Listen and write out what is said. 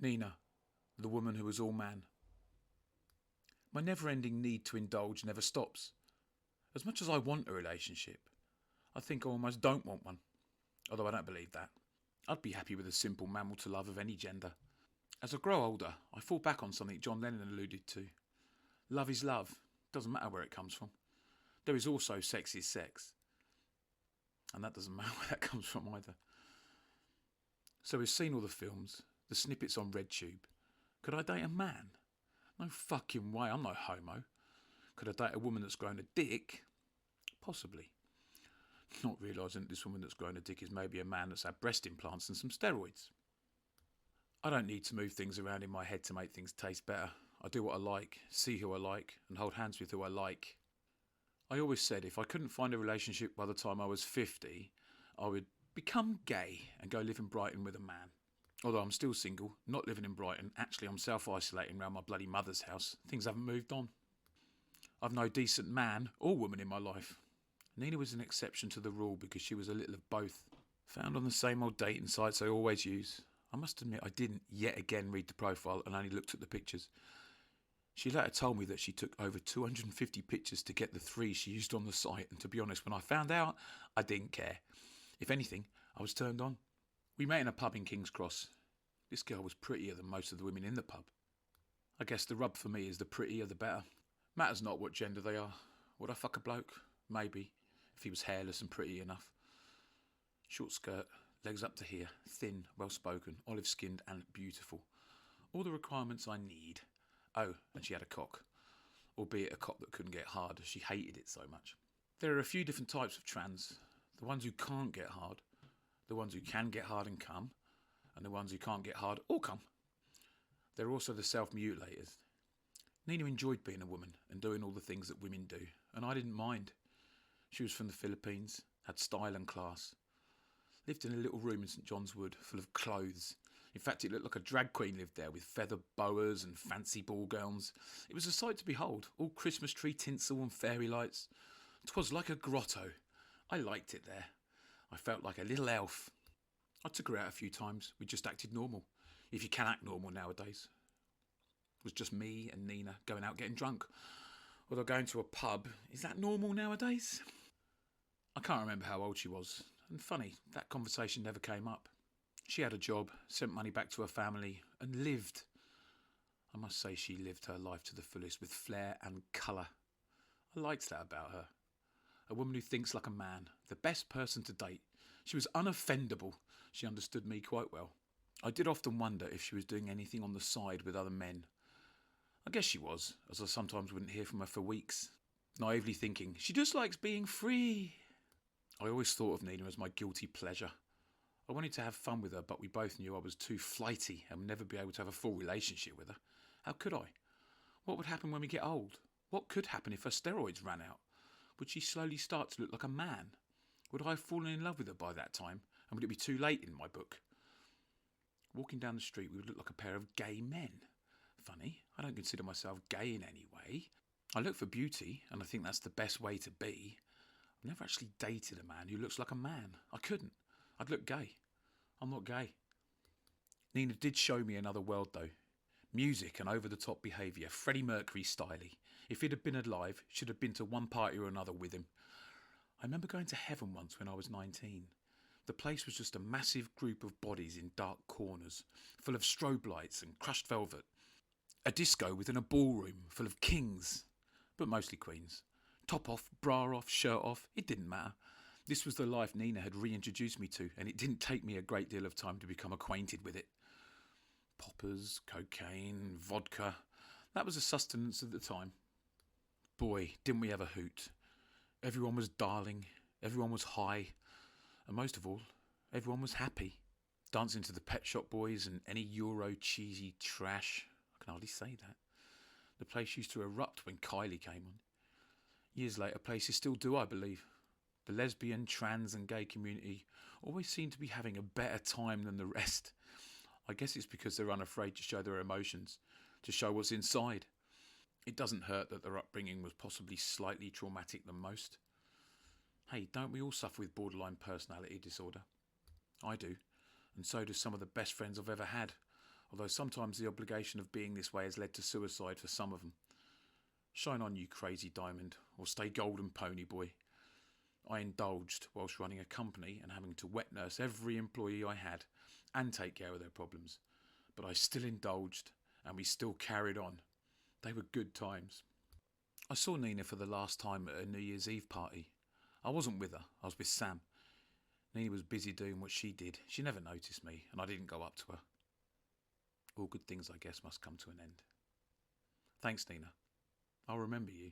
Nina, the woman who was all man. My never-ending need to indulge never stops. As much as I want a relationship, I think I almost don't want one, although I don't believe that. I'd be happy with a simple mammal to love of any gender. As I grow older, I fall back on something John Lennon alluded to. Love is love, doesn't matter where it comes from. There is also sex is sex, and that doesn't matter where that comes from either. So we've seen all the films, the snippets on RedTube. Could I date a man? No fucking way, I'm no homo. Could I date a woman that's grown a dick? Possibly. Not realising that this woman that's grown a dick is maybe a man that's had breast implants and some steroids. I don't need to move things around in my head to make things taste better. I do what I like, see who I like, and hold hands with who I like. I always said if I couldn't find a relationship by the time I was 50, I would become gay and go live in Brighton with a man. Although I'm still single, not living in Brighton, actually I'm self-isolating around my bloody mother's house. Things haven't moved on. I've no decent man or woman in my life. Nina was an exception to the rule because she was a little of both. Found on the same old dating sites I always use. I must admit I didn't yet again read the profile and only looked at the pictures. She later told me that she took over 250 pictures to get the 3 she used on the site, and to be honest, when I found out, I didn't care. If anything, I was turned on. We met in a pub in King's Cross. This girl was prettier than most of the women in the pub. I guess the rub for me is the prettier the better. Matters not what gender they are. Would I fuck a bloke? Maybe, if he was hairless and pretty enough. Short skirt, legs up to here, thin, well-spoken, olive-skinned and beautiful. All the requirements I need. Oh, and she had a cock. Albeit a cock that couldn't get hard, she hated it so much. There are a few different types of trans. The ones who can't get hard, the ones who can get hard and come, and the ones who can't get hard or come. There are also the self-mutilators. Nina enjoyed being a woman and doing all the things that women do, and I didn't mind. She was from the Philippines, had style and class. Lived in a little room in St John's Wood, full of clothes. In fact, it looked like a drag queen lived there, with feather boas and fancy ball gowns. It was a sight to behold, all Christmas tree tinsel and fairy lights. 'Twas like a grotto. I liked it there. I felt like a little elf. I took her out a few times. We just acted normal, if you can act normal nowadays. It was just me and Nina going out getting drunk. Although going to a pub, is that normal nowadays? I can't remember how old she was. And funny, that conversation never came up. She had a job, sent money back to her family, and lived. I must say she lived her life to the fullest with flair and colour. I liked that about her. A woman who thinks like a man, the best person to date. She was unoffendable. She understood me quite well. I did often wonder if she was doing anything on the side with other men. I guess she was, as I sometimes wouldn't hear from her for weeks. Naively thinking, she just likes being free. I always thought of Nina as my guilty pleasure. I wanted to have fun with her, but we both knew I was too flighty and would never be able to have a full relationship with her. How could I? What would happen when we get old? What could happen if her steroids ran out? Would she slowly start to look like a man? Would I have fallen in love with her by that time? And would it be too late in my book? Walking down the street, we would look like a pair of gay men. Funny, I don't consider myself gay in any way. I look for beauty, and I think that's the best way to be. I've never actually dated a man who looks like a man. I couldn't. I'd look gay. I'm not gay. Nina did show me another world though. Music and over-the-top behaviour, Freddie Mercury styly. If he'd have been alive, should have been to one party or another with him. I remember going to Heaven once when I was 19. The place was just a massive group of bodies in dark corners, full of strobe lights and crushed velvet. A disco within a ballroom full of kings, but mostly queens. Top off, bra off, shirt off, it didn't matter. This was the life Nina had reintroduced me to, and it didn't take me a great deal of time to become acquainted with it. Poppers, cocaine, vodka, that was a sustenance at the time. Boy, didn't we ever hoot. Everyone was darling, everyone was high, and most of all, everyone was happy. Dancing to the Pet Shop Boys and any Euro cheesy trash. I can hardly say that. The place used to erupt when Kylie came on. Years later, places still do, I believe. The lesbian, trans and gay community always seem to be having a better time than the rest. I guess it's because they're unafraid to show their emotions, to show what's inside. It doesn't hurt that their upbringing was possibly slightly traumatic than most. Hey, don't we all suffer with borderline personality disorder? I do, and so do some of the best friends I've ever had. although sometimes the obligation of being this way has led to suicide for some of them. Shine on, you crazy diamond, or stay golden, pony boy. I indulged whilst running a company and having to wet nurse every employee I had and take care of their problems. But I still indulged and we still carried on. They were good times. I saw Nina for the last time at a New Year's Eve party. I wasn't with her, I was with Sam. Nina was busy doing what she did. She never noticed me and I didn't go up to her. All good things, I guess, must come to an end. Thanks, Nina. I'll remember you.